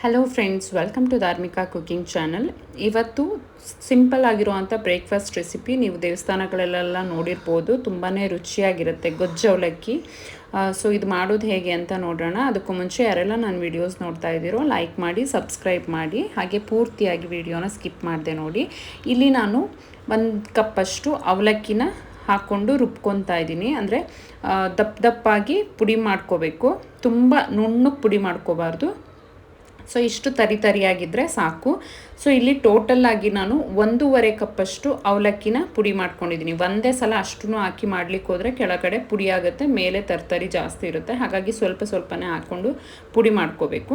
Hello friends, welcome to Dharmika cooking channel. ಇವತ್ತು simple ಆಗಿರುವಂಥ breakfast recipe ನೀವು ದೇವಸ್ಥಾನಗಳಲ್ಲೆಲ್ಲ ನೋಡಿರ್ಬೋದು. ತುಂಬಾ ರುಚಿಯಾಗಿರುತ್ತೆ ಗೊಜ್ಜು ಅವಲಕ್ಕಿ. ಸೊ ಇದು ಮಾಡೋದು ಹೇಗೆ ಅಂತ ನೋಡೋಣ. ಅದಕ್ಕೂ ಮುಂಚೆ ಯಾರೆಲ್ಲ ನನ್ನ ವೀಡಿಯೋಸ್ ನೋಡ್ತಾ ಇದ್ದೀರೋ ಲೈಕ್ ಮಾಡಿ, ಸಬ್ಸ್ಕ್ರೈಬ್ ಮಾಡಿ, ಹಾಗೆ ಪೂರ್ತಿಯಾಗಿ ವಿಡಿಯೋನ ಸ್ಕಿಪ್ ಮಾಡಿದೆ ನೋಡಿ. ಇಲ್ಲಿ ನಾನು 1 ಕಪ್ಪಷ್ಟು ಅವಲಕ್ಕಿನ ಹಾಕ್ಕೊಂಡು ರುಬ್ಕೊತಾ ಇದ್ದೀನಿ. ಅಂದರೆ ದಪ್ಪಾಗಿ ಪುಡಿ ಮಾಡ್ಕೋಬೇಕು, ತುಂಬ ನುಣ್ಣಗೆ ಪುಡಿ ಮಾಡ್ಕೋಬಾರ್ದು. ಸೊ ಇಷ್ಟು ತರಿಯಾಗಿದ್ದರೆ ಸಾಕು. ಸೊ ಇಲ್ಲಿ ಟೋಟಲ್ಲಾಗಿ ನಾನು 1.5 ಕಪ್ಪಷ್ಟು ಅವಲಕ್ಕಿನ ಪುಡಿ ಮಾಡ್ಕೊಂಡಿದ್ದೀನಿ. ಒಂದೇ ಸಲ ಅಷ್ಟೂ ಹಾಕಿ ಮಾಡ್ಲಿಕ್ಕೆ ಹೋದರೆ ಕೆಳಗಡೆ ಪುಡಿ ಆಗುತ್ತೆ, ಮೇಲೆ ತರ್ತರಿ ಜಾಸ್ತಿ ಇರುತ್ತೆ. ಹಾಗಾಗಿ ಸ್ವಲ್ಪನೇ ಹಾಕ್ಕೊಂಡು ಪುಡಿ ಮಾಡ್ಕೋಬೇಕು.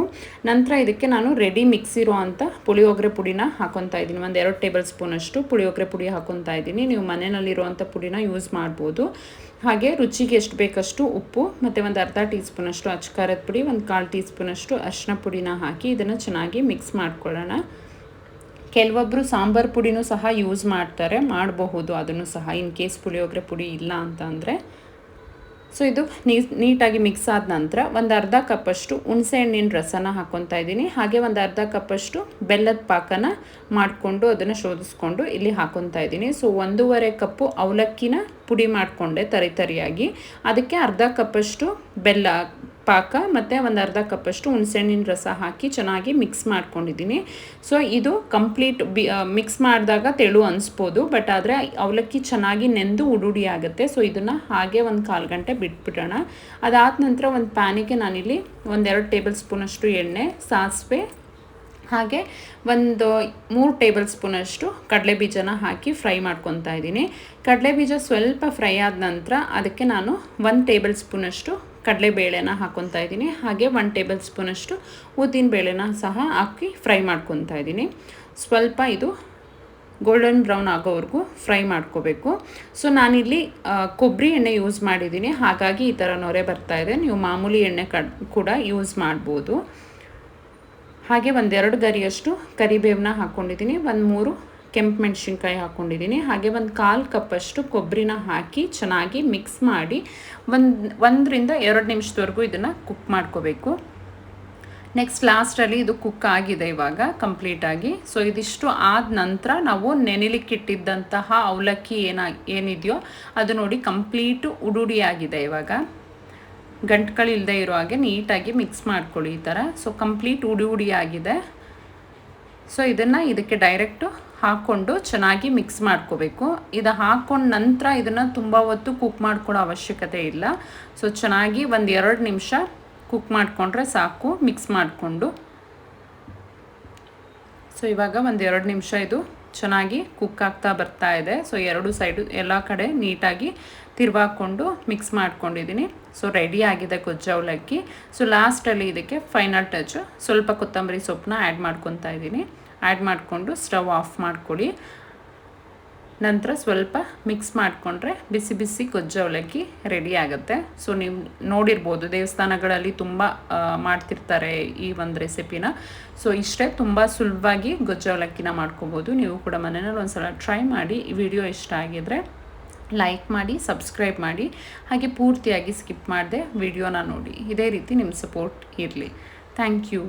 ನಂತರ ಇದಕ್ಕೆ ನಾನು ರೆಡಿ ಮಿಕ್ಸ್ ಇರೋ ಅಂಥ ಪುಳಿಯೋಗರೆ ಪುಡಿನ ಹಾಕೊತಾ ಇದ್ದೀನಿ. 1-2 ಟೇಬಲ್ ಸ್ಪೂನಷ್ಟು ಪುಳಿಯೋಗರೆ ಪುಡಿ ಹಾಕೊತಾ ಇದ್ದೀನಿ. ನೀವು ಮನೆಯಲ್ಲಿರುವಂಥ ಪುಡಿನ ಯೂಸ್ ಮಾಡ್ಬೋದು. ಹಾಗೆ ರುಚಿಗೆ ಎಷ್ಟು ಬೇಕಷ್ಟು ಉಪ್ಪು ಮತ್ತು 1/2 ಟೀ ಸ್ಪೂನಷ್ಟು ಅಚ್ಚಕಾರದ ಪುಡಿ, 1/4 ಟೀ ಸ್ಪೂನಷ್ಟು ಅರಿಶಿನ ಪುಡಿನ ಹಾಕಿ ಇದನ್ನು ಚೆನ್ನಾಗಿ ಮಿಕ್ಸ್ ಮಾಡ್ಕೊಳ್ಳೋಣ. ಕೆಲವೊಬ್ಬರು ಸಾಂಬಾರು ಪುಡಿನೂ ಸಹ ಯೂಸ್ ಮಾಡಬಹುದು, ಅದನ್ನು ಸಹ ಇನ್ ಕೇಸ್ ಪುಳಿಯೋಗರೆ ಪುಡಿ ಇಲ್ಲ ಅಂತ ಅಂದರೆ. ಸೊ ಇದು ನೀಟಾಗಿ ಮಿಕ್ಸ್ ಆದ ನಂತರ 1/2 ಕಪ್ಪಷ್ಟು ಹುಣಸೆಹಣ್ಣಿನ ರಸನ ಹಾಕ್ಕೊತಾ ಇದ್ದೀನಿ. ಹಾಗೆ 1/2 ಕಪ್ಪಷ್ಟು ಬೆಲ್ಲದ ಪಾಕನ ಮಾಡಿಕೊಂಡು ಅದನ್ನು ಶೋಧಿಸ್ಕೊಂಡು ಇಲ್ಲಿ ಹಾಕ್ಕೊತಾ ಇದ್ದೀನಿ. ಸೊ 1.5 ಕಪ್ಪು ಅವಲಕ್ಕಿನ ಪುಡಿ ಮಾಡಿಕೊಂಡೆ ತರಿಯಾಗಿ. ಅದಕ್ಕೆ 1/2 ಕಪ್ಪಷ್ಟು ಬೆಲ್ಲ ಪಾಕ ಮತ್ತು 1/2 ಕಪ್ಪಷ್ಟು ಹುಣಸೆಹಣ್ಣಿನ ರಸ ಹಾಕಿ ಚೆನ್ನಾಗಿ ಮಿಕ್ಸ್ ಮಾಡ್ಕೊಂಡಿದ್ದೀನಿ. ಸೊ ಇದು ಕಂಪ್ಲೀಟ್ ಮಿಕ್ಸ್ ಮಾಡಿದಾಗ ತೆಳು ಅನಿಸ್ಬೋದು, ಬಟ್ ಆದರೆ ಅವಲಕ್ಕಿ ಚೆನ್ನಾಗಿ ನೆಂದು ಉಡುಡಿ ಆಗುತ್ತೆ. ಸೊ ಇದನ್ನು ಹಾಗೆ 1/4 ಗಂಟೆ ಬಿಟ್ಬಿಡೋಣ. ಅದಾದ ನಂತರ ಒಂದು ಪ್ಯಾನಿಗೆ ನಾನಿಲ್ಲಿ 1-2 ಟೇಬಲ್ ಸ್ಪೂನಷ್ಟು ಎಣ್ಣೆ, ಸಾಸಿವೆ, ಹಾಗೆ 3 ಟೇಬಲ್ ಸ್ಪೂನಷ್ಟು ಕಡಲೆಬೀಜನ ಹಾಕಿ ಫ್ರೈ ಮಾಡ್ಕೊತಾ ಇದ್ದೀನಿ. ಕಡಲೆಬೀಜ ಸ್ವಲ್ಪ ಫ್ರೈ ಆದ ನಂತರ ಅದಕ್ಕೆ ನಾನು 1 ಟೇಬಲ್ ಸ್ಪೂನಷ್ಟು ಕಡಲೆಬೇಳೆನ ಹಾಕ್ಕೊತಾ ಇದ್ದೀನಿ. ಹಾಗೆ 1 ಟೇಬಲ್ ಸ್ಪೂನಷ್ಟು ಉದ್ದಿನ ಬೇಳೆನ ಸಹ ಹಾಕಿ ಫ್ರೈ ಮಾಡ್ಕೊತಾ ಇದ್ದೀನಿ. ಸ್ವಲ್ಪ ಇದು ಗೋಲ್ಡನ್ ಬ್ರೌನ್ ಆಗೋವರೆಗೂ ಫ್ರೈ ಮಾಡ್ಕೋಬೇಕು. ಸೊ ನಾನಿಲ್ಲಿ ಕೊಬ್ಬರಿ ಎಣ್ಣೆ ಯೂಸ್ ಮಾಡಿದ್ದೀನಿ, ಹಾಗಾಗಿ ಈ ಥರ ನೊರೆ ಬರ್ತಾಯಿದೆ. ನೀವು ಮಾಮೂಲಿ ಎಣ್ಣೆ ಕೂಡ ಯೂಸ್ ಮಾಡ್ಬೋದು. ಹಾಗೆ 1-2 ಗರಿಯಷ್ಟು ಕರಿಬೇವನ್ನ ಹಾಕ್ಕೊಂಡಿದ್ದೀನಿ, 3 ಕೆಂಪು ಮೆಣಸಿನ್ಕಾಯಿ ಹಾಕ್ಕೊಂಡಿದ್ದೀನಿ. ಹಾಗೆ 1/4 ಕಪ್ಪಷ್ಟು ಕೊಬ್ಬರಿನ ಹಾಕಿ ಚೆನ್ನಾಗಿ ಮಿಕ್ಸ್ ಮಾಡಿ 1-2 ನಿಮಿಷದವರೆಗೂ ಇದನ್ನು ಕುಕ್ ಮಾಡ್ಕೋಬೇಕು. ನೆಕ್ಸ್ಟ್ ಲಾಸ್ಟಲ್ಲಿ ಇದು ಕುಕ್ ಆಗಿದೆ ಇವಾಗ ಕಂಪ್ಲೀಟಾಗಿ. ಸೊ ಇದಿಷ್ಟು ಆದ ನಂತರ ನಾವು ನೆನೆಲಿಕ್ಕಿಟ್ಟಿದ್ದಂತಹ ಅವಲಕ್ಕಿ ಏನಿದೆಯೋ ಅದು ನೋಡಿ ಕಂಪ್ಲೀಟು ಉಡುಡಿ ಆಗಿದೆ. ಇವಾಗ ಗಂಟುಗಳಿಲ್ಲದೆ ಇರೋ ಹಾಗೆ ನೀಟಾಗಿ ಮಿಕ್ಸ್ ಮಾಡ್ಕೊಳ್ಳಿ ಈ ಥರ. ಸೊ ಕಂಪ್ಲೀಟ್ ಉಡಿ ಆಗಿದೆ. ಸೊ ಇದನ್ನು ಇದಕ್ಕೆ ಡೈರೆಕ್ಟು ಹಾಕ್ಕೊಂಡು ಚೆನ್ನಾಗಿ ಮಿಕ್ಸ್ ಮಾಡ್ಕೋಬೇಕು. ಇದು ಹಾಕ್ಕೊಂಡು ನಂತರ ಇದನ್ನು ತುಂಬ ಹೊತ್ತು ಕುಕ್ ಮಾಡ್ಕೊಳ್ಳೋ ಅವಶ್ಯಕತೆ ಇಲ್ಲ. ಸೊ ಚೆನ್ನಾಗಿ 1-2 ನಿಮಿಷ ಕುಕ್ ಮಾಡಿಕೊಂಡ್ರೆ ಸಾಕು ಮಿಕ್ಸ್ ಮಾಡಿಕೊಂಡು. ಸೊ ಇವಾಗ 1-2 ನಿಮಿಷ ಇದು ಚೆನ್ನಾಗಿ ಕುಕ್ ಆಗ್ತಾ ಬರ್ತಾ ಇದೆ. ಸೊ 2 ಸೈಡು ಎಲ್ಲ ಕಡೆ ನೀಟಾಗಿ ತಿರ್ವಾಕೊಂಡು ಮಿಕ್ಸ್ ಮಾಡ್ಕೊಂಡಿದ್ದೀನಿ. ಸೊ ರೆಡಿ ಆಗಿದೆ ಗೊಜ್ಜು ಅವಲಕ್ಕಿ. ಸೊ ಲಾಸ್ಟಲ್ಲಿ ಇದಕ್ಕೆ ಫೈನಲ್ ಟಚ್ಚು ಸ್ವಲ್ಪ ಕೊತ್ತಂಬರಿ ಸೊಪ್ಪನ್ನ ಆ್ಯಡ್ ಮಾಡ್ಕೊತಾ ಇದ್ದೀನಿ. ಆ್ಯಡ್ ಮಾಡಿಕೊಂಡು ಸ್ಟವ್ ಆಫ್ ಮಾಡ್ಕೊಳ್ಳಿ. ನಂತರ ಸ್ವಲ್ಪ ಮಿಕ್ಸ್ ಮಾಡಿಕೊಂಡ್ರೆ ಬಿಸಿ ಬಿಸಿ ಗೊಜ್ಜು ಅವಲಕ್ಕಿ ರೆಡಿ ಆಗುತ್ತೆ. ಸೊ ನೀವು ನೋಡಿರ್ಬೋದು ದೇವಸ್ಥಾನಗಳಲ್ಲಿ ತುಂಬ ಮಾಡ್ತಿರ್ತಾರೆ ಈ ಒಂದು ರೆಸಿಪಿನ. ಸೊ ಇಷ್ಟೇ, ತುಂಬ ಸುಲಭವಾಗಿ ಗೊಜ್ಜು ಅವಲಕ್ಕಿನ ಮಾಡ್ಕೋಬೋದು. ನೀವು ಕೂಡ ಮನೆಯಲ್ಲಿ ಒಂದು ಸಲ ಟ್ರೈ ಮಾಡಿ. ಈ ವಿಡಿಯೋ ಇಷ್ಟ ಆಗಿದ್ರೆ ಲೈಕ್ ಮಾಡಿ, ಸಬ್ಸ್ಕ್ರೈಬ್ ಮಾಡಿ, ಹಾಗೆ ಪೂರ್ತಿಯಾಗಿ ಸ್ಕಿಪ್ ಮಾಡದೆ ವಿಡಿಯೋನ ನೋಡಿ. ಇದೇ ರೀತಿ ನಿಮ್ಮ ಸಪೋರ್ಟ್ ಇರಲಿ. Thank you.